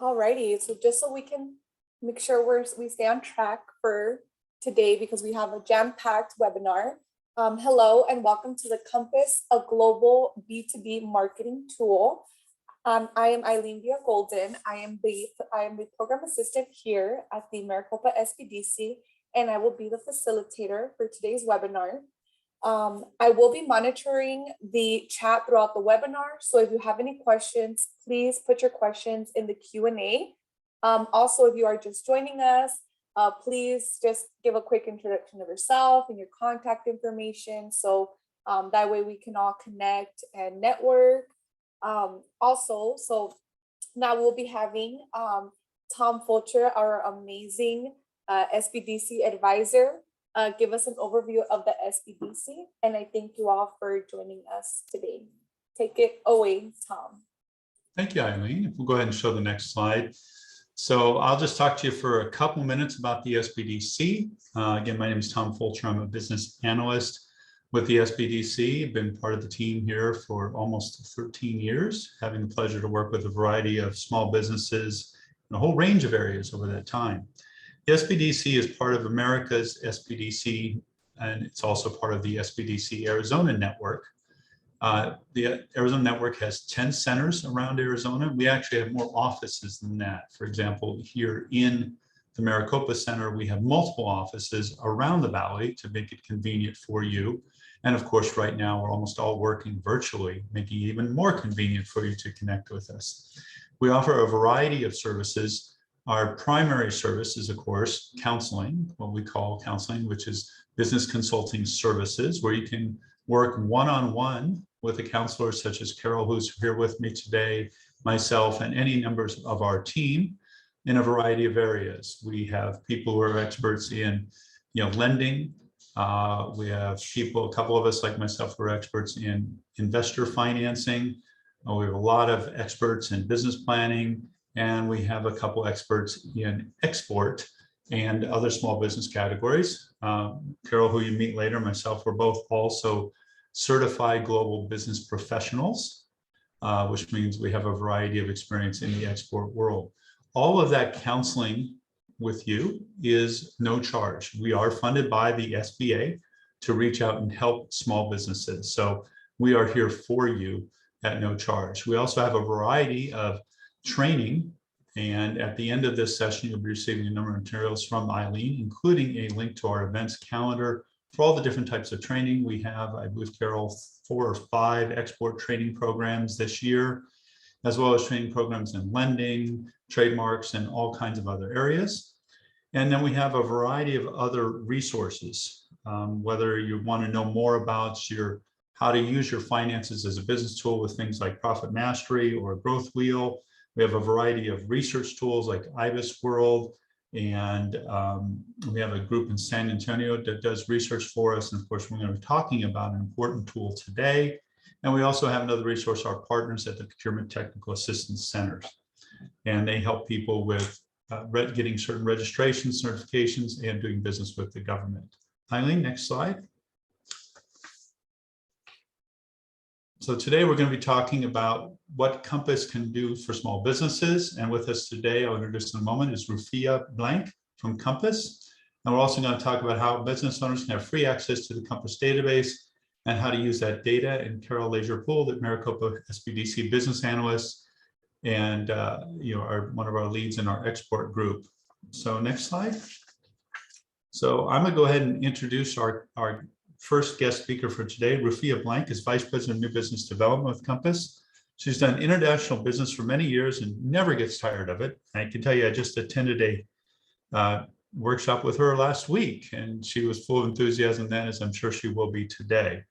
Alrighty, so just so we can make sure we stay on track for today because we have a jam-packed webinar. Hello and welcome to the Kompass, a global B2B marketing tool. I am Eileen Golden. I am the program assistant here at the Maricopa SBDC, and I will be the facilitator for today's webinar. I will be monitoring the chat throughout the webinar. So if you have any questions, please put your questions in the Q&A. Also, if you are just joining us, please just give a quick introduction of yourself and your contact information. So that way we can all connect and network. So now we'll be having Tom Fulcher, our amazing SBDC advisor, give us an overview of the SBDC, and I thank you all for joining us today. Take it away, Tom. Thank you, Eileen. If we'll go ahead and show the next slide. So I'll just talk to you for a couple minutes about the SBDC. Again, my name is Tom Fulcher. I'm a business analyst with the SBDC. I've been part of the team here for almost 13 years, having the pleasure to work with a variety of small businesses in a whole range of areas over that time. The SBDC is part of America's SBDC, and it's also part of the SBDC Arizona network. The Arizona network has 10 centers around Arizona. We actually have more offices than that. For example, here in the Maricopa Center, we have multiple offices around the valley to make it convenient for you. And of course, right now, we're almost all working virtually, making it even more convenient for you to connect with us. We offer a variety of services. Our primary service is, of course, counseling, what we call counseling, which is business consulting services, where you can work one-on-one with a counselor such as Carol, who's here with me today, myself, and any members of our team in a variety of areas. We have people who are experts in lending. We have people, a couple of us like myself, who are experts in investor financing. We have a lot of experts in business planning. And we have a couple experts in export and other small business categories. Carol, who you meet later, myself, we're both also certified global business professionals, which means we have a variety of experience in the export world. All of that counseling with you is no charge. We are funded by the SBA to reach out and help small businesses. So we are here for you at no charge. We also have a variety of training, and at the end of this session you'll be receiving a number of materials from Eileen, including a link to our events calendar for all the different types of training we have. I believe, Carol, 4 or 5 export training programs this year, as well as training programs in lending, trademarks, and all kinds of other areas. And then we have a variety of other resources, whether you want to know more about how to use your finances as a business tool with things like Profit Mastery or Growth Wheel. We have a variety of research tools like IBIS World, and we have a group in San Antonio that does research for us. And of course, we're going to be talking about an important tool today. And we also have another resource, our partners at the Procurement Technical Assistance Centers. And they help people with getting certain registrations, certifications, and doing business with the government. Eileen, next slide. So today we're going to be talking about what Kompass can do for small businesses. And with us today, I'll introduce in a moment, is Rufia Blank from Kompass. And we're also going to talk about how business owners can have free access to the Kompass database and how to use that data. And Carol Leisure-Poole, the Maricopa SBDC business analyst, and one of our leads in our export group. So next slide. So I'm going to go ahead and introduce our first guest speaker for today. Rufia Blank is Vice President of New Business Development with Kompass. She's done international business for many years and never gets tired of it. I can tell you, I just attended a workshop with her last week, and she was full of enthusiasm then, as I'm sure she will be today.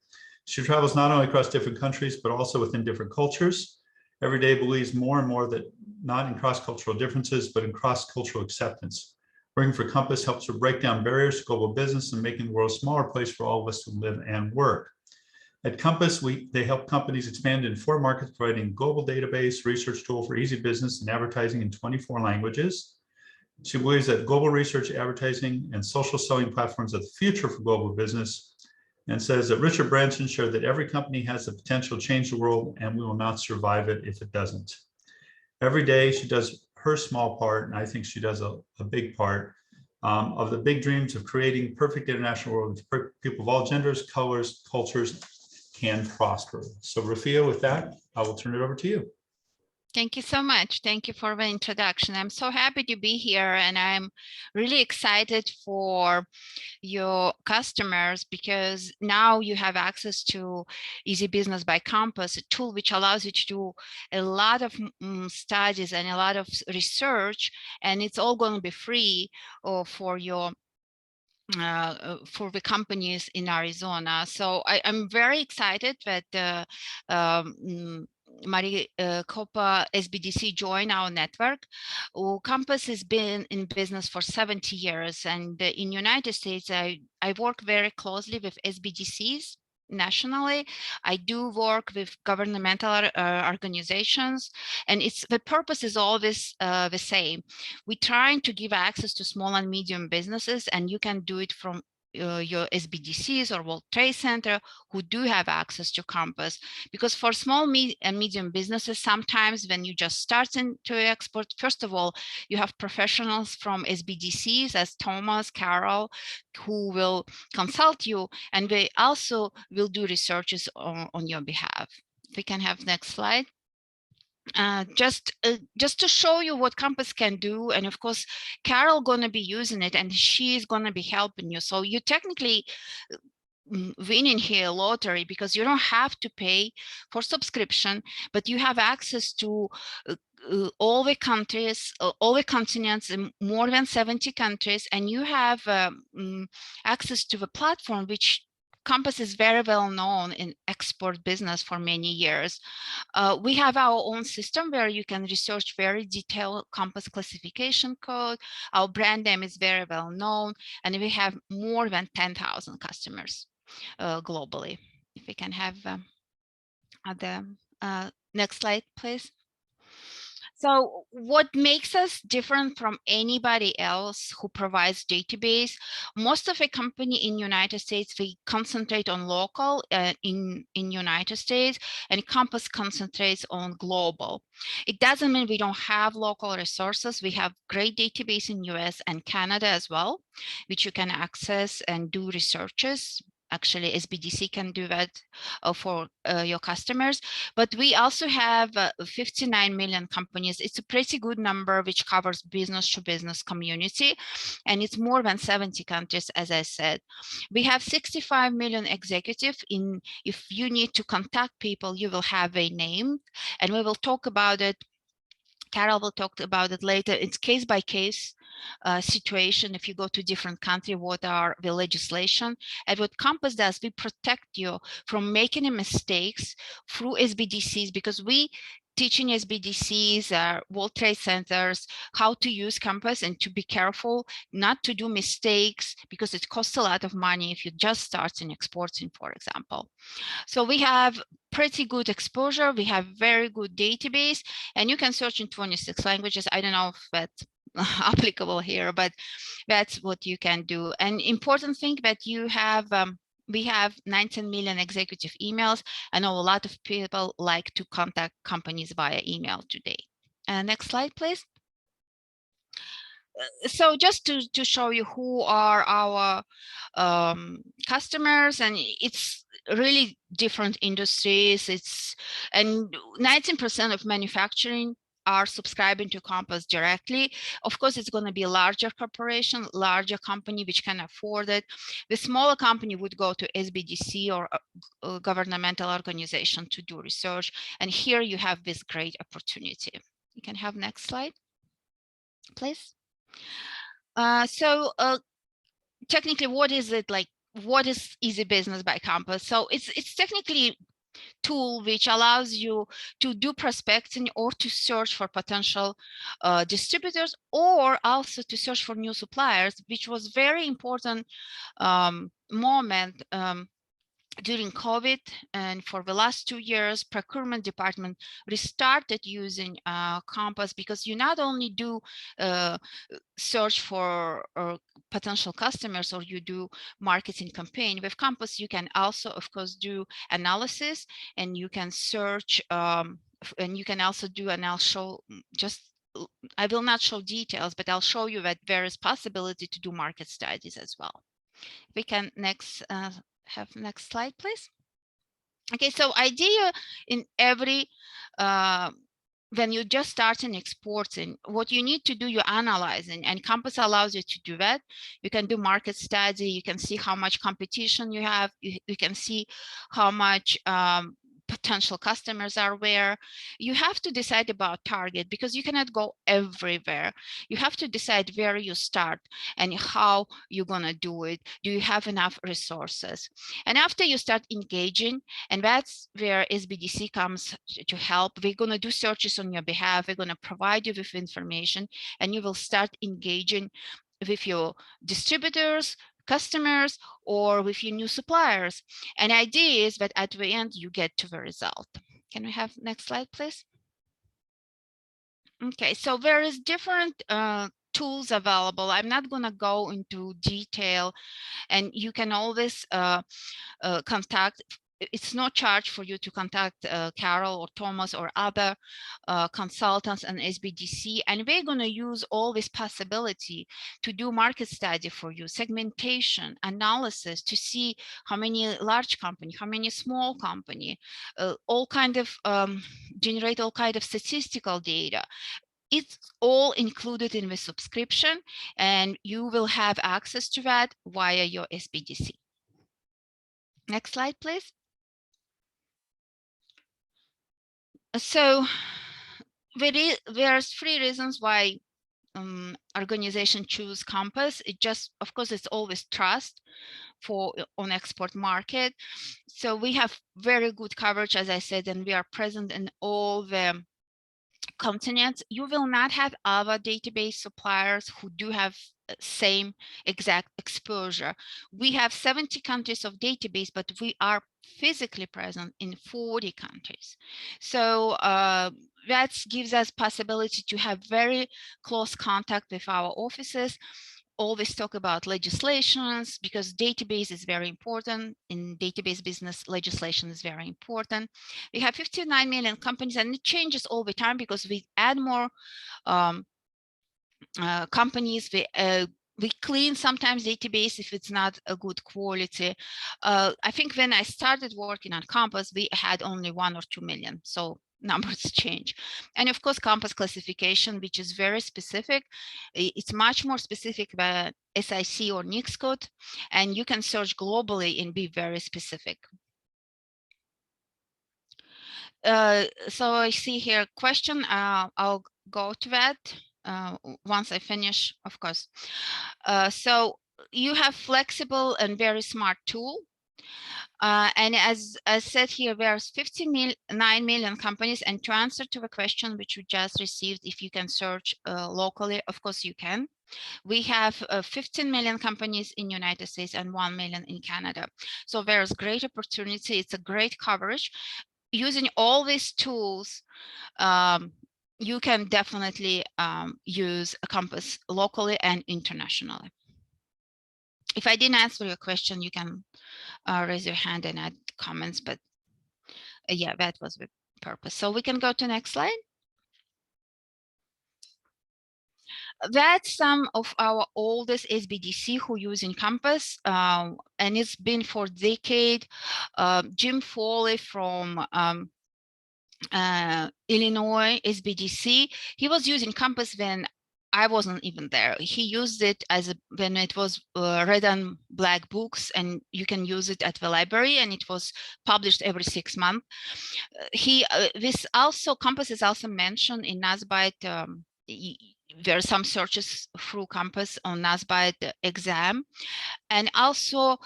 She travels not only across different countries, but also within different cultures. Every day believes more and more that not in cross-cultural differences, but in cross-cultural acceptance. Working for Kompass helps her break down barriers to global business and making the world a smaller place for all of us to live and work. At Kompass, they help companies expand in 4 markets, providing a global database, research tool for easy business, and advertising in 24 languages. She believes that global research, advertising, and social selling platforms are the future for global business, and says that Richard Branson shared that every company has the potential to change the world, and we will not survive it if it doesn't. Every day, she does her small part, and I think she does a big part, of the big dreams of creating perfect international world where people of all genders, colors, cultures can prosper. So Rafia, with that, I will turn it over to you. Thank you so much. Thank you for the introduction. I'm so happy to be here, and I'm really excited for your customers because now you have access to Easy Business by Kompass, a tool which allows you to do a lot of studies and a lot of research, and it's all going to be free for your for the companies in Arizona. So I'm very excited that Maricopa SBDC joined our network. Kompass has been in business for 70 years, and in United States, I work very closely with SBDCs nationally. I do work with governmental organizations, and the purpose is always the same. We're trying to give access to small and medium businesses, and you can do it from your SBDCs or World Trade Center who do have access to Kompass. Because for small and medium businesses, sometimes when you just start to export, first of all, you have professionals from SBDCs as Thomas, Carol, who will consult you, and they also will do researches on your behalf. If we can have next slide. Just to show you what Kompass can do, and of course Carol gonna be using it and she's gonna be helping you, so you technically winning here lottery because you don't have to pay for subscription, but you have access to all the countries, all the continents, in more than 70 countries, and you have access to the platform which Kompass is very well known in export business for many years. We have our own system where you can research very detailed Kompass classification code. Our brand name is very well known, and we have more than 10,000 customers globally. If we can have the next slide, please. So what makes us different from anybody else who provides database? Most of the company in United States, we concentrate on local in United States, and Kompass concentrates on global. It doesn't mean we don't have local resources. We have great database in US and Canada as well, which you can access and do researches. Actually, SBDC can do that for your customers. But we also have 59 million companies. It's a pretty good number, which covers business to business community. And it's more than 70 countries, as I said. We have 65 million executives. If you need to contact people, you will have a name. And we will talk about it. Carol will talk about it later. It's case by case situation. If you go to different country, what are the legislation? And what Kompass does, we protect you from making mistakes through SBDCs, because we teaching SBDCs, World Trade Centers, how to use Kompass and to be careful not to do mistakes, because it costs a lot of money if you just start in exporting, for example. So we have pretty good exposure. We have very good database, and you can search in 26 languages. I don't know if that's applicable here, but that's what you can do. And important thing that you have, we have 19 million executive emails. I know a lot of people like to contact companies via email today. Next slide, please. So just to show you who are our customers, and it's really different industries. And 19% of manufacturing are subscribing to Kompass directly. Of course, it's going to be a larger corporation, larger company which can afford it. The smaller company would go to SBDC or a governmental organization to do research. And here you have this great opportunity. You can have next slide, please. Technically, what is it like? What is Easy Business by Kompass? So it's technically tool which allows you to do prospecting or to search for potential distributors, or also to search for new suppliers, which was very important moment during COVID. And for the last 2 years, procurement department restarted using Kompass, because you not only do search for potential customers, or you do marketing campaign. With Kompass, you can also, of course, do analysis, and you can search, and you can also do, and I'll show just I will not show details, but I'll show you that there is possibility to do market studies as well. We can have next slide, please. Okay, so idea in every when you just starting exporting, what you need to do, you're analyzing, and Kompass allows you to do that. You can do market study, you can see how much competition you have, you can see how much potential customers are where. You have to decide about target because you cannot go everywhere. You have to decide where you start and how you're gonna do it. Do you have enough resources? And after you start engaging, and that's where SBDC comes to help. We're going to do searches on your behalf. We're going to provide you with information, and you will start engaging with your distributors, customers, or with your new suppliers. And the idea is that at the end, you get to the result. Can we have next slide, please? Okay, so there is different tools available. I'm not going to go into detail, and you can always contact. It's no charge for you to contact Carol or Thomas or other consultants and SBDC, and we're going to use all this possibility to do market study for you, segmentation, analysis, to see how many large company, how many small company, all kind of generate all kind of statistical data. It's all included in the subscription, and you will have access to that via your SBDC. Next slide, please. So there's 3 reasons why organization choose Kompass. It just, of course, it's always trust for on export market. So we have very good coverage, as I said, and we are present in all the continents. You will not have other database suppliers who do have same exact exposure. We have 70 countries of database, but we are physically present in 40 countries. So that gives us possibility to have very close contact with our offices. Always talk about legislations, because database is very important. In database business, legislation is very important. We have 59 million companies, and it changes all the time because we add more companies. We clean sometimes database if it's not a good quality. I think when I started working on Kompass, we had only 1 or 2 million. So numbers change. And of course, Kompass classification, which is very specific. It's much more specific than SIC or NICS code, and you can search globally and be very specific. So I see here question. I'll go to that once I finish, of course. So you have flexible and very smart tool. And as I said here, there's 59 million companies. And to answer to the question which we just received, if you can search locally, of course you can. We have 15 million companies in United States and 1 million in Canada. So there's great opportunity. It's a great coverage. Using all these tools, you can definitely use a Kompass locally and internationally. If I didn't answer your question, you can raise your hand and add comments, but yeah, that was the purpose. So we can go to next slide. That's some of our oldest SBDC who using Kompass, and it's been for decade. Jim Foley from Illinois SBDC, he was using Kompass when I wasn't even there. He used it as when it was red and black books, and you can use it at the library, and it was published every 6 months. This also, Kompass is also mentioned in NASBITE. There are some searches through Kompass on NASBITE exam. And also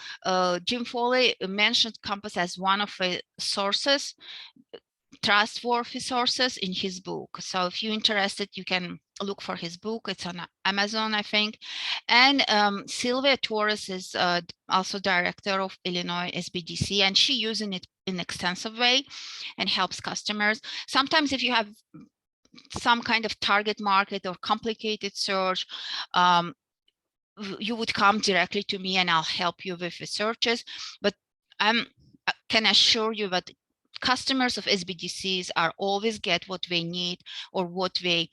Jim Foley mentioned Kompass as one of the sources, trustworthy sources in his book. So if you're interested, you can look for his book. It's on Amazon, I think. And Sylvia Torres is also director of Illinois SBDC, and she using it in extensive way and helps customers. Sometimes if you have some kind of target market or complicated search, you would come directly to me and I'll help you with the searches. But I can assure you that customers of SBDCs are always get what they need or what they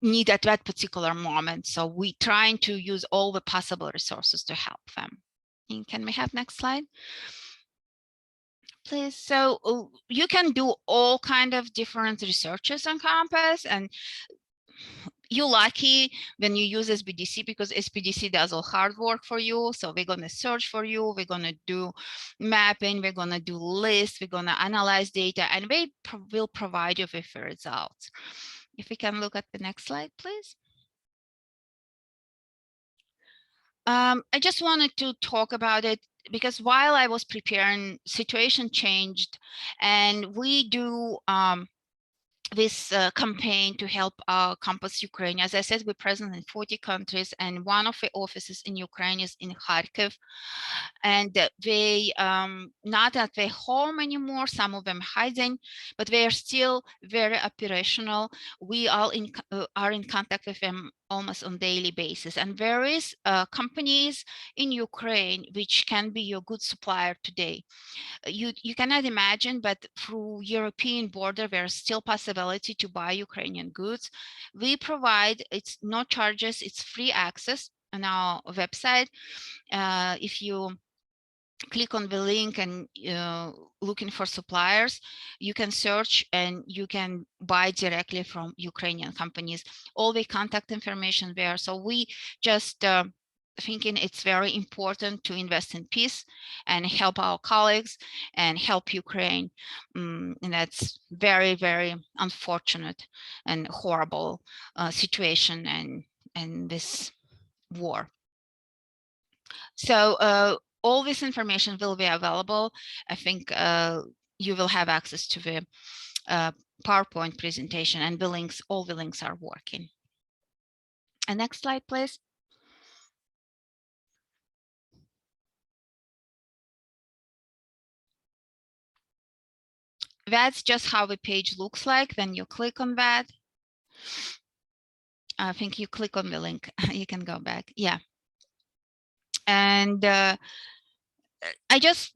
need at that particular moment. So we trying to use all the possible resources to help them. And can we have next slide, please? So you can do all kind of different researches on Kompass, and you're lucky when you use SBDC because SBDC does all hard work for you. So we're going to search for you, we're going to do mapping, we're going to do lists, we're going to analyze data, and we will provide you with the results. If we can look at the next slide, please. I just wanted to talk about it because while I was preparing, situation changed, and we do this campaign to help Kompass Ukraine. As I said, we're present in 40 countries, and one of the offices in Ukraine is in Kharkiv. And they not at their home anymore, some of them hiding, but they are still very operational. We all are in contact with them almost on daily basis. And there is companies in Ukraine which can be your good supplier today. You cannot imagine, but through European border, there's still possibility to buy Ukrainian goods. We provide, it's no charges, it's free access on our website. If you click on the link and looking for suppliers, you can search and you can buy directly from Ukrainian companies. All the contact information there. So we just thinking it's very important to invest in peace and help our colleagues and help Ukraine. And that's very, very unfortunate and horrible situation and this war. So all this information will be available. I think you will have access to the PowerPoint presentation, and the links, all the links are working. And next slide, please. That's just how the page looks like when you click on that. I think you click on the link, you can go back. Yeah. And I just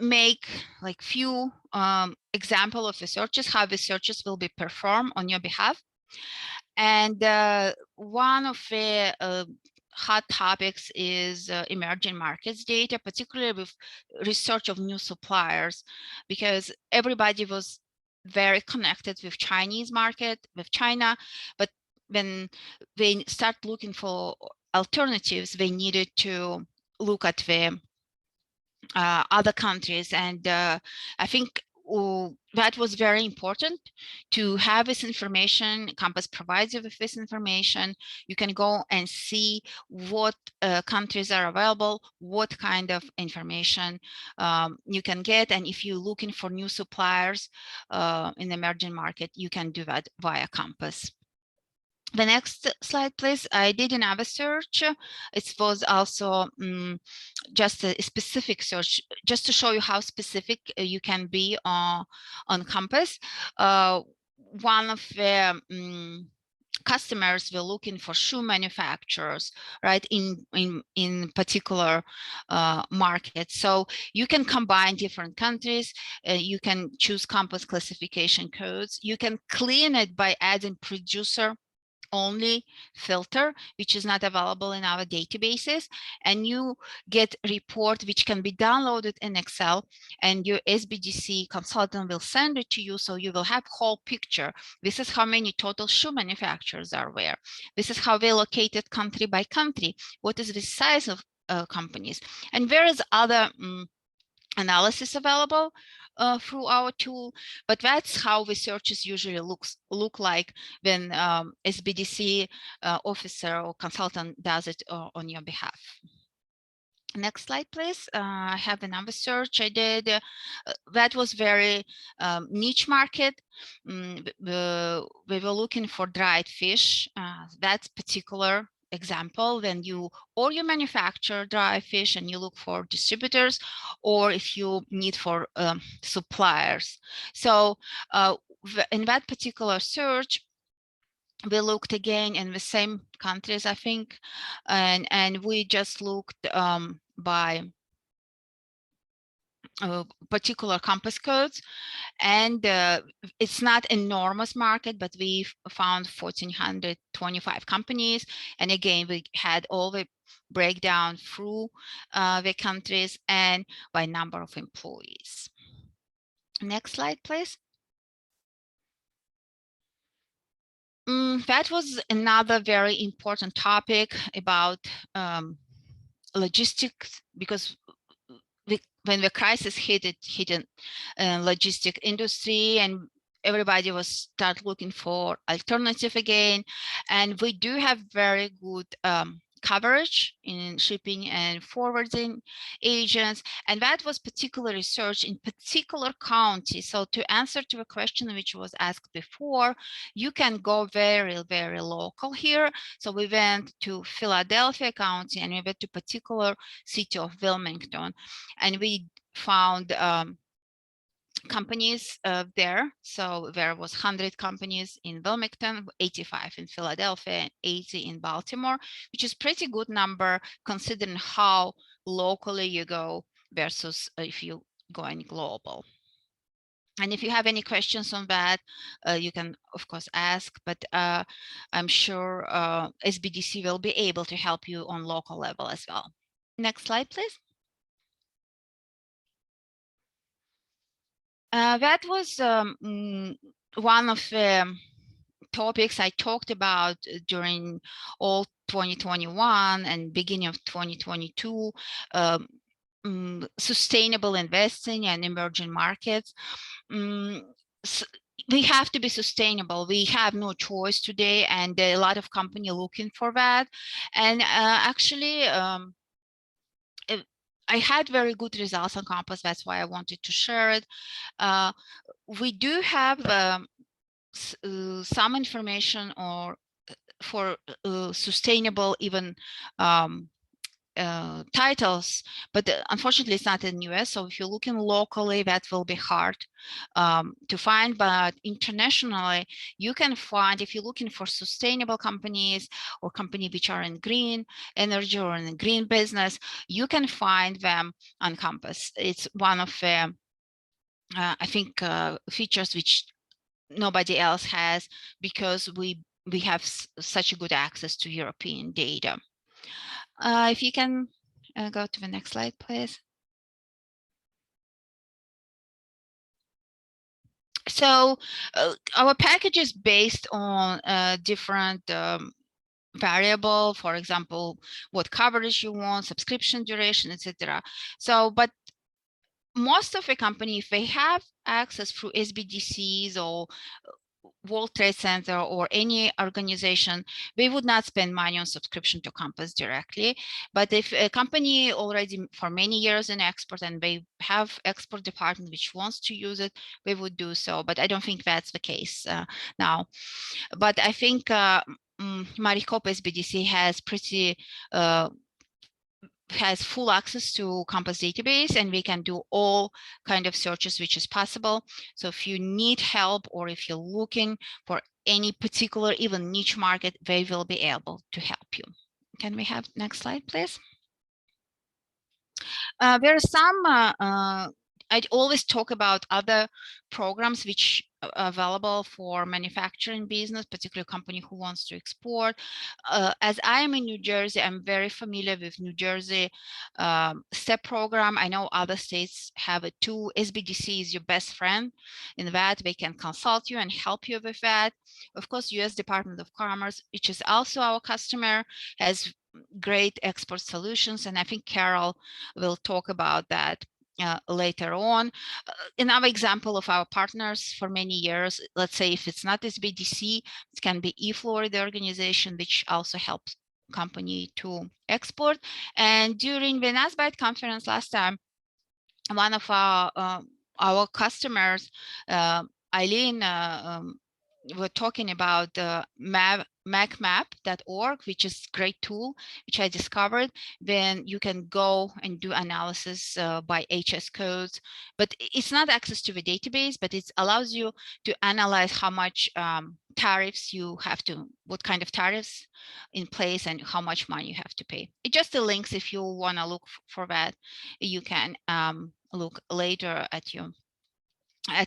make like few example of the searches, how the searches will be performed on your behalf. And one of the hot topics is emerging markets data, particularly with research of new suppliers, because everybody was very connected with Chinese market, with China, but when they start looking for alternatives, they needed to look at the other countries. And I think that was very important to have this information. Kompass provides you with this information. You can go and see what countries are available, what kind of information you can get. And if you're looking for new suppliers in the emerging market, you can do that via Kompass. The next slide, please. I did another search. It was also just a specific search, just to show you how specific you can be on Kompass. One of the customers were looking for shoe manufacturers, right, in particular markets. So you can combine different countries. You can choose Kompass classification codes. You can clean it by adding producer only filter, which is not available in our databases, and you get a report which can be downloaded in Excel, and your SBDC consultant will send it to you, so you will have whole picture. This is how many total shoe manufacturers are there. This is how they located country by country. What is the size of companies, and there is other analysis available through our tool, but that's how the searches usually look like when SBDC officer or consultant does it on your behalf. Next slide, please. I have another search I did. That was very niche market. We were looking for dried fish. That's particular example when you manufacture dry fish and you look for distributors, or if you need for suppliers. So in that particular search, we looked again in the same countries, I think, and we just looked by particular Kompass codes. And it's not enormous market, but we found 1,425 companies. And again, we had all the breakdown through the countries and by number of employees. Next slide, please. That was another very important topic about logistics, because when the crisis hit, it hit a logistic industry, and everybody was start looking for alternative again. And we do have very good coverage in shipping and forwarding agents, and that was particular research in particular county. So to answer to a question which was asked before, you can go very local here. So we went to Philadelphia County, and we went to particular city of Wilmington, and we found companies there. So there was 100 companies in Wilmington, 85 in Philadelphia, and 80 in Baltimore, which is pretty good number considering how locally you go versus if you going global. And if you have any questions on that, you can of course ask, but I'm sure SBDC will be able to help you on local level as well. Next slide, please. That was one of the topics I talked about during all 2021 and beginning of 2022, sustainable investing and emerging markets. We have to be sustainable. We have no choice today, and there are a lot of companies looking for that. And actually, I had very good results on Kompass. That's why I wanted to share it. We do have some information or for sustainable even titles, but unfortunately it's not in US. So if you're looking locally, that will be hard to find, but internationally you can find, if you're looking for sustainable companies or companies which are in green energy or in green business, you can find them on Kompass. It's one of the I think features which nobody else has, because we have such a good access to European data. If you can go to the next slide, please. So our package is based on different variable, for example, what coverage you want, subscription duration, etc. So, but most of the company, if they have access through SBDCs or World Trade Center or any organization, we would not spend money on subscription to Kompass directly. But if a company already for many years in export and they have export department which wants to use it, we would do so. But I don't think that's the case now. But I think Maricopa SBDC has pretty has full access to Kompass database, and we can do all kind of searches which is possible. So if you need help or if you're looking for any particular even niche market, they will be able to help you. Can we have next slide, please? There are some I always talk about other programs which are available for manufacturing business, particularly a company who wants to export. As I am in New Jersey, I'm very familiar with New Jersey STEP program. I know other states have it too. SBDC is your best friend in that. They can consult you and help you with that. Of course, US Department of Commerce, which is also our customer, has great export solutions, and I think Carol will talk about that later on. Another example of our partners for many years, let's say if it's not SBDC, it can be eFlorida organization, which also helps company to export. And during the NASBITE conference last time, one of our customers, Eileen, we're talking about the macmap.org, which is a great tool, which I discovered. Then you can go and do analysis by HS codes, but it's not access to the database, but it allows you to analyze how much tariffs you have to, what kind of tariffs in place and how much money you have to pay. It just the links, if you want to look for that, you can look later at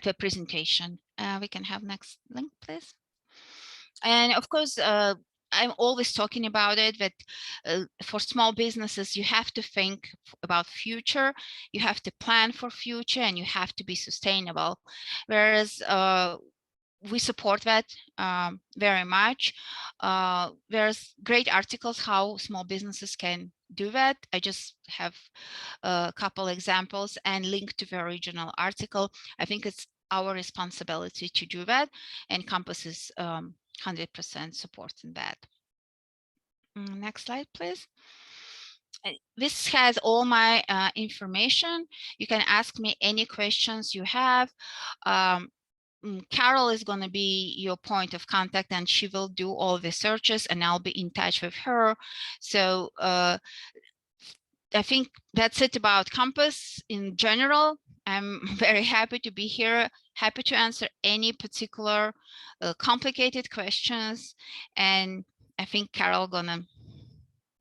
the presentation. We can have next link, please. And of course, I'm always talking about it, that for small businesses, you have to think about future, you have to plan for future, and you have to be sustainable. Whereas we support that very much. There's great articles how small businesses can do that. I just have a couple examples and link to the original article. I think it's our responsibility to do that, and Kompass is 100% supporting that. Next slide, please. This has all my information. You can ask me any questions you have. Carol is going to be your point of contact, and she will do all the searches, and I'll be in touch with her. So I think that's it about Kompass in general. I'm very happy to be here, happy to answer any particular complicated questions. And I think Carol gonna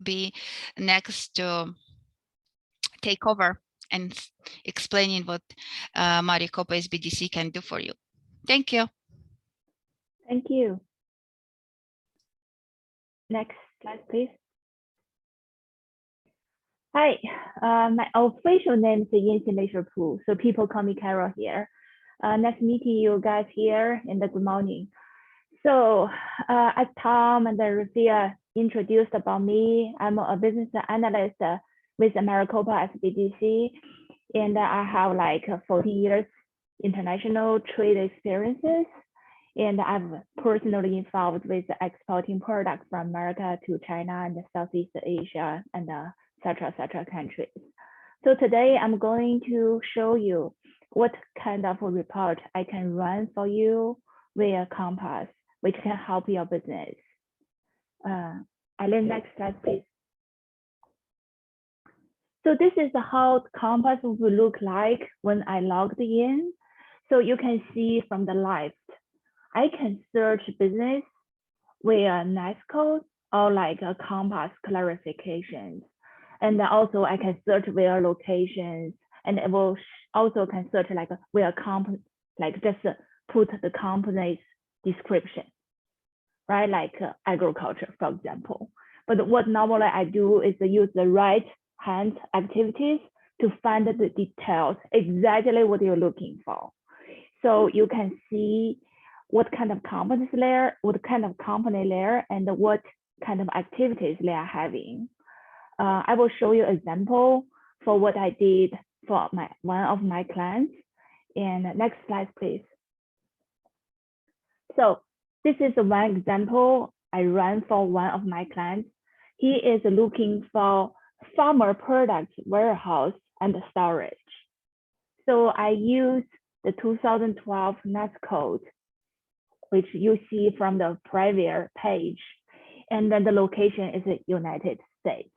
be next to take over and explaining what Maricopa SBDC can do for you. Thank you. Thank you. Next slide, please. Hi, my official name is Yanxin Leisure-Pu, so people call me Carol here. Nice meeting you guys here, and good morning. So as Tom and Rafia introduced about me, I'm a business analyst with Maricopa SBDC, and I have like 40 years international trade experiences, and I'm personally involved with exporting products from America to China and Southeast Asia and et cetera countries. So today I'm going to show you what kind of a report I can run for you via Kompass, which can help your business. Eileen, next slide, please. So this is how Kompass will look like when I logged in. So you can see from the left, I can search business via NICE code or like a Kompass clarifications. And also I can search via locations, and it will also can search like via company, like just put the company's description, right? Like agriculture, for example. But what normally I do is use the right hand activities to find the details, exactly what you're looking for. So you can see what kind of companies there, what kind of company there, and what kind of activities they are having. I will show you an example for what I did for one of my clients. And next slide, please. So this is one example I ran for one of my clients. He is looking for farmer products warehouse and storage. So I use the 2012 NICE code, which you see from the previous page. And then the location is the United States.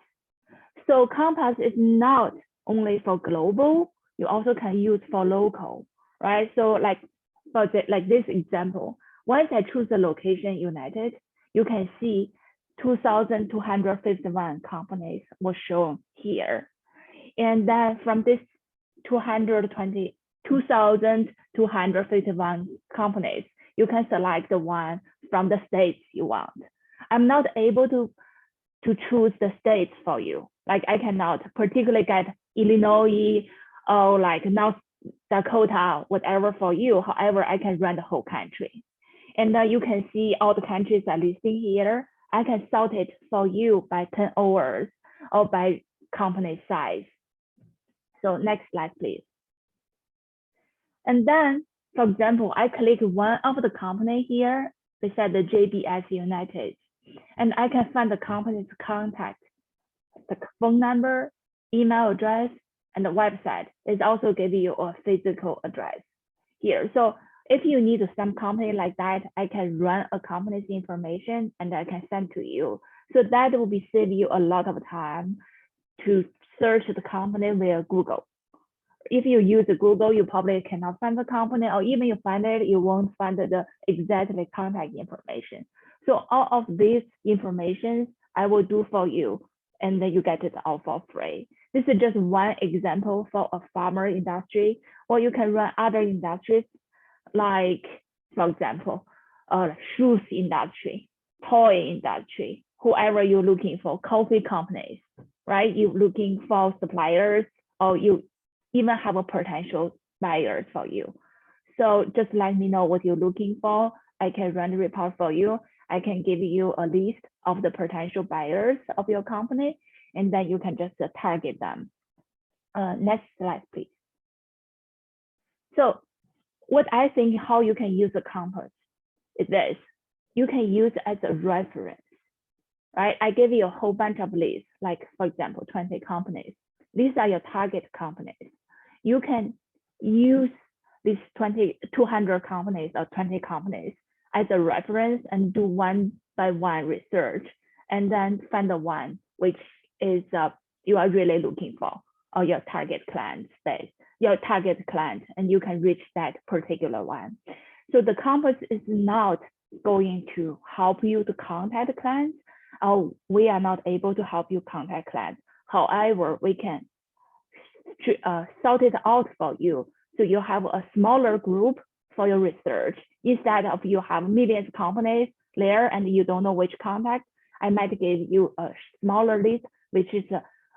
So Kompass is not only for global, you also can use for local, right? So like for this example, once I choose the location United, you can see 2,251 companies were shown here. And then from this 2,251 companies, you can select the one from the states you want. I'm not able to choose the states for you. Like I cannot particularly get Illinois or like North Dakota, whatever for you. However, I can run the whole country. And you can see all the countries are listed here. I can sort it for you by turnovers or by company size. So next slide, please. And then, for example, I click one of the company here beside the JBS United, and I can find the company's contact, the phone number, email address, and the website. It's also giving you a physical address here. So if you need some company like that, I can run a company's information and I can send to you. So that will be save you a lot of time to search the company via Google. If you use Google, you probably cannot find the company, or even you find it, you won't find the exactly contact information. So all of these information I will do for you and then you get it all for free. This is just one example for a farmer industry, or you can run other industries like, for example, shoes industry, toy industry, whoever you're looking for, coffee companies, right? You're looking for suppliers, or you even have a potential buyers for you. So just let me know what you're looking for. I can run the report for you. I can give you a list of the potential buyers of your company, and then you can just target them. Next slide, please. So what I think how you can use the Kompass is this. You can use it as a reference, right? I give you a whole bunch of lists, like for example, 20 companies. These are your target companies. You can use these 200 companies or 20 companies as a reference and do one by one research, and then find the one which is you are really looking for, or your target client space, your target client, and you can reach that particular one. So the Kompass is not going to help you to contact clients, or we are not able to help you contact clients. However, we can sort it out for you, so you have a smaller group for your research. Instead of you have millions of companies there and you don't know which contact, I might give you a smaller list, which is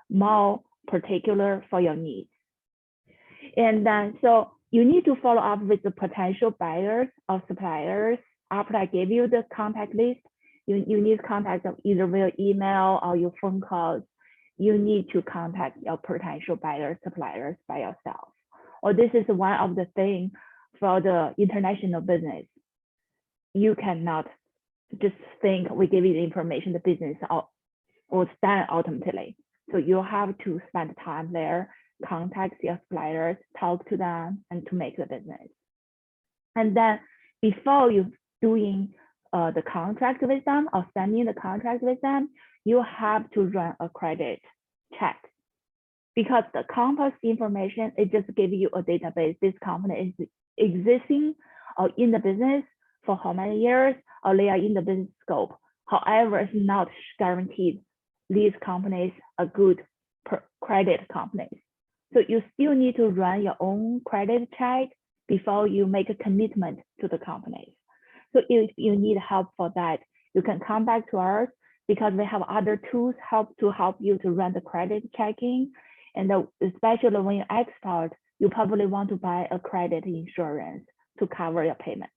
more particular for your needs. And then, so you need to follow up with the potential buyers or suppliers. After I give you the contact list, you need to contact them either via email or your phone calls. You need to contact your potential buyers, suppliers by yourself. Or this is one of the things for the international business. You cannot just think we give you the information, the business will stand automatically. So you have to spend time there, contact your suppliers, talk to them, and to make the business. And then before you doing the contract with them or sending the contract with them, you have to run a credit check. Because the Kompass information, it just gives you a database. This company is existing or in the business for how many years, or they are in the business scope. However, it's not guaranteed these companies are good credit companies. So you still need to run your own credit check before you make a commitment to the companies. So if you need help for that, you can come back to us, because we have other tools to help you to run the credit checking. And especially when you export, you probably want to buy a credit insurance to cover your payment.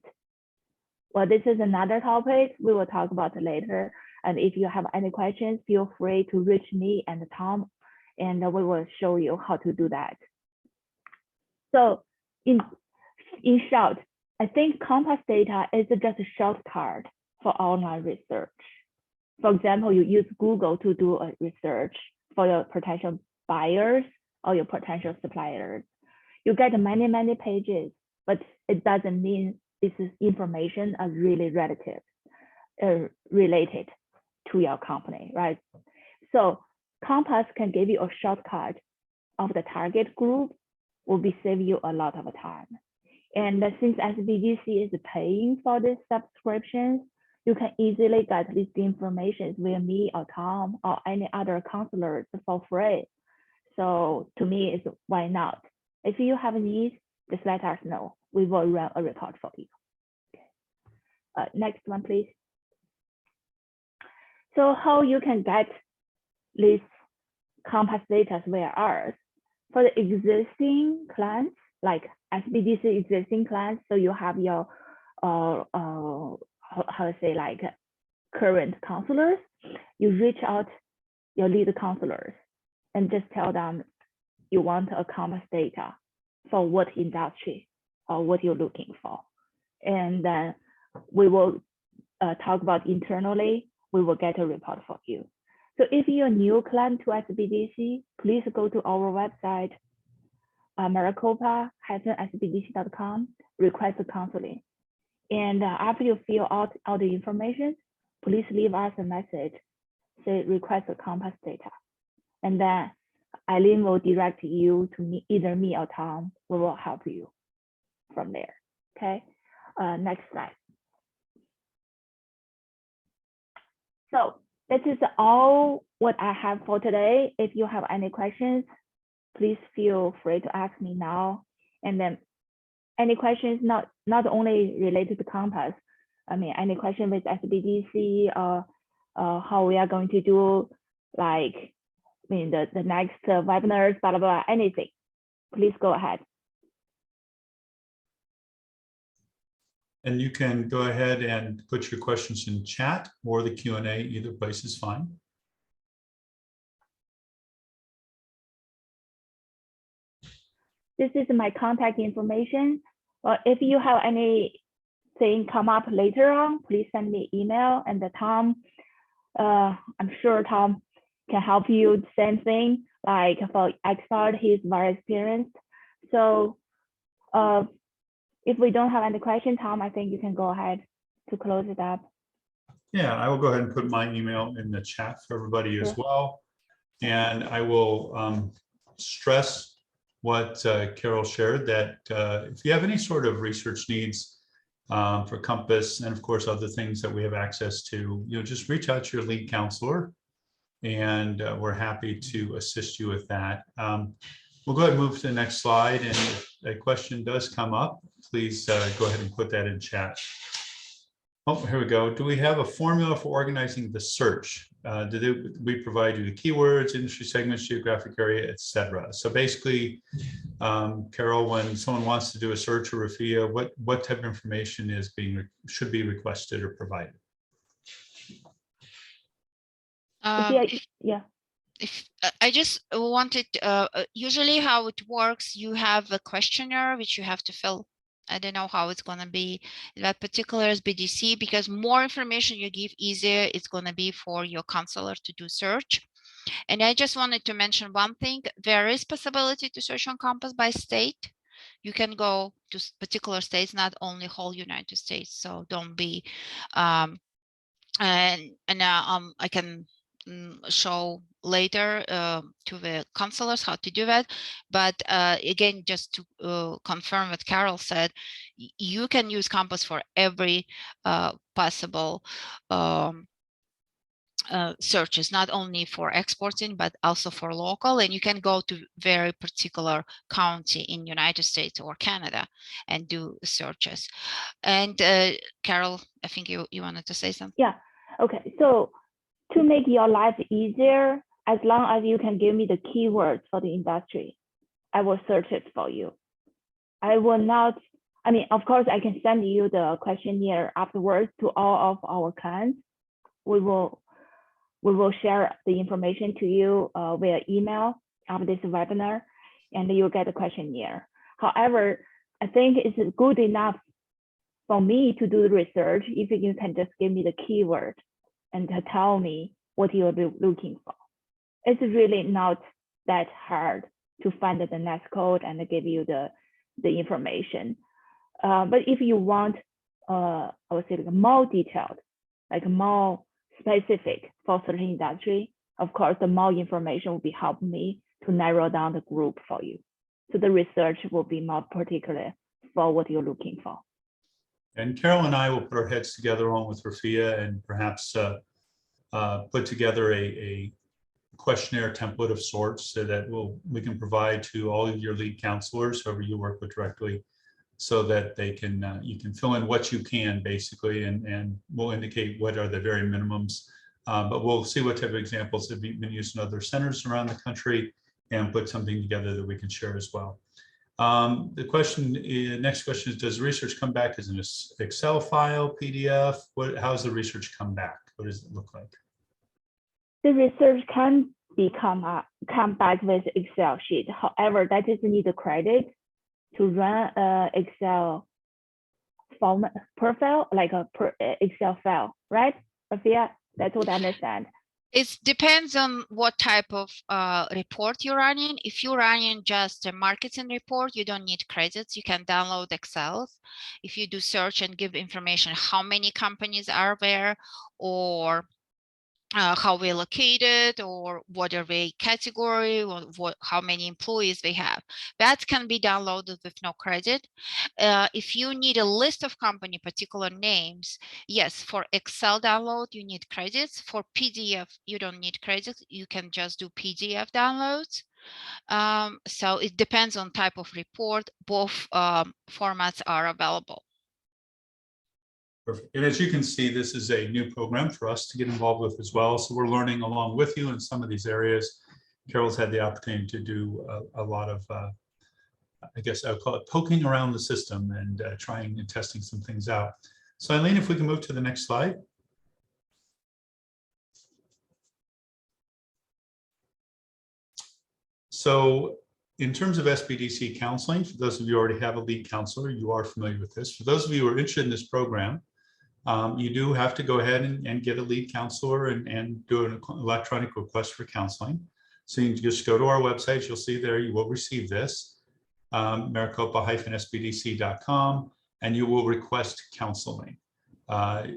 Well, this is another topic we will talk about later. And if you have any questions, feel free to reach me and Tom, and we will show you how to do that. So in short, I think Kompass data is just a shortcut for online research. For example, you use Google to do a research for your potential buyers or your potential suppliers. You get many, many pages, but it doesn't mean this information are really related to your company, right? So Kompass can give you a shortcut of the target group, will be save you a lot of time. And since SBDC is paying for this subscriptions, you can easily get this information via me or Tom or any other counselors for free. So to me, it's why not? If you have needs, just let us know. We will run a report for you. Okay. Next one, please. So how you can get this Kompass data via ours? For the existing clients, like SBDC existing clients, so you have your how to say, like current counselors, you reach out your lead counselors and just tell them you want a Kompass data for what industry or what you're looking for. And then we will talk about internally, we will get a report for you. So if you're a new client to SBDC, please go to our website, maricopa-sbdc.com, request a counseling. And after you fill out all the information, please leave us a message, say request a Kompass data. And then Eileen will direct you to me, either me or Tom. We will help you from there. Okay, next slide. So that is all what I have for today. If you have any questions, please feel free to ask me now. And then any questions not only related to Kompass, I mean, any question with SBDC or how we are going to do, like, I mean, the next webinars, blah, blah, blah, anything, please go ahead. And you can go ahead and put your questions in chat or the Q&A, either place is fine. This is my contact information. Well, if you have anything come up later on, please send me email, and Tom, I'm sure Tom can help you. Same thing, like for expert, he's very experienced. So if we don't have any questions, Tom, I think you can go ahead to close it up. Yeah, I will go ahead and put my email in the chat for everybody as well. And I will stress what Carol shared, that if you have any sort of research needs for Kompass, and of course other things that we have access to, just reach out to your lead counselor, and we're happy to assist you with that. We'll go ahead and move to the next slide, and if a question does come up, please go ahead and put that in chat. Oh, here we go. Do we have a formula for organizing the search? Did we provide you the keywords, industry segments, geographic area, etc.? So basically, Carol, when someone wants to do a search or Rafia, what type of information should be requested or provided? If I just wanted, usually how it works, you have a questionnaire which you have to fill. I don't know how it's going to be that particular SBDC, because more information you give, easier it's going to be for your counselor to do search. And I just wanted to mention one thing. There is possibility to search on Kompass by state. You can go to particular states, not only whole United States. So don't be, I can show later to the counselors how to do that. But again, just to confirm what Carol said, you can use Kompass for every possible searches, not only for exporting, but also for local. And you can go to very particular county in United States or Canada and do searches. And Carol, I think you wanted to say something. Yeah, okay. So to make your life easier, as long as you can give me the keywords for the industry, I will search it for you. I will not, I mean, of course, I can send you the questionnaire afterwards to all of our clients. We will share the information to you via email after this webinar, and you'll get the questionnaire. However, I think it's good enough for me to do the research if you can just give me the keyword and to tell me what you'll be looking for. It's really not that hard to find the next code and give you the information. But if you want, I would say, like more detailed, like more specific for certain industry, of course, the more information will be helping me to narrow down the group for you. So the research will be more particular for what you're looking for. And Carol and I will put our heads together along with Rafia and perhaps put together a questionnaire template of sorts so that we can provide to all of your lead counselors, whoever you work with directly, so that they can you can fill in what you can basically, and we'll indicate what are the very minimums. But we'll see what type of examples have been used in other centers around the country and put something together that we can share as well. The question, next question is, does research come back as an Excel file, PDF? How's the research come back? What does it look like? The research can come back with Excel sheet. However, that doesn't need a credit to run Excel format per file, like a Excel file, right? Rafia, that's what I understand. It depends on what type of report you're running. If you're running just a marketing report, you don't need credits. You can download Excel. If you do search and give information, how many companies are there, or how we're located or what are they category or how many employees they have. That can be downloaded with no credit. If you need a list of company particular names, yes, for Excel download, you need credits. For PDF, you don't need credits. You can just do PDF downloads. So it depends on type of report. Both formats are available. Perfect. And as you can see, this is a new program for us to get involved with as well. So we're learning along with you in some of these areas. Carol's had the opportunity to do a lot of, I guess I'll call it poking around the system and trying and testing some things out. So Eileen, if we can move to the next slide. So in terms of SBDC counseling, for those of you who already have a lead counselor, you are familiar with this. For those of you who are interested in this program, you do have to go ahead and get a lead counselor and do an electronic request for counseling. So you can just go to our website. You'll see there you will receive this, maricopa-sbdc.com, and you will request counseling.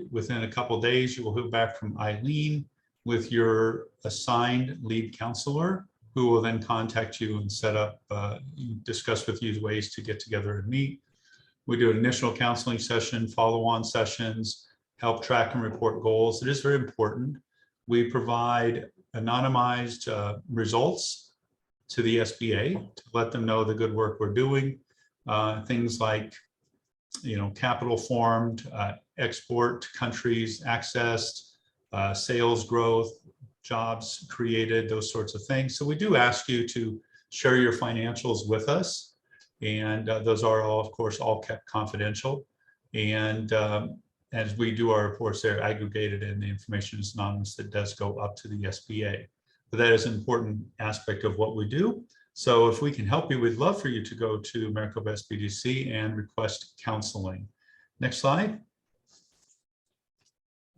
Within a couple of days, you will hear back from Eileen with your assigned lead counselor, who will then contact you and set up, discuss with you ways to get together and meet. We do an initial counseling session, follow-on sessions, help track and report goals. It is very important. We provide anonymized results to the SBA to let them know the good work we're doing. Things like, capital formed, export countries accessed, sales growth, jobs created, those sorts of things. So we do ask you to share your financials with us. And those are all, of course, all kept confidential. And as we do our reports, they're aggregated and the information is anonymous. That does go up to the SBA. But that is an important aspect of what we do. So if we can help you, we'd love for you to go to Maricopa SBDC and request counseling. Next slide.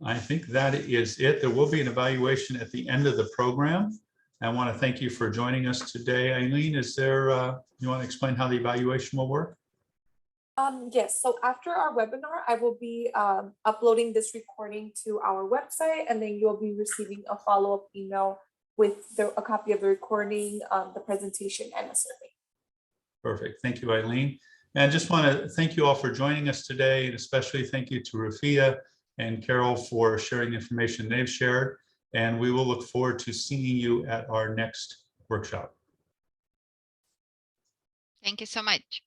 I think that is it. There will be an evaluation at the end of the program. I want to thank you for joining us today. Eileen, is there, you want to explain how the evaluation will work? Yes, so after our webinar, I will be uploading this recording to our website, and then you'll be receiving a follow-up email with a copy of the recording, the presentation, and a survey. Perfect. Thank you, Eileen. And I just want to thank you all for joining us today, and especially thank you to Rafia and Carol for sharing the information they've shared. And we will look forward to seeing you at our next workshop. Thank you so much.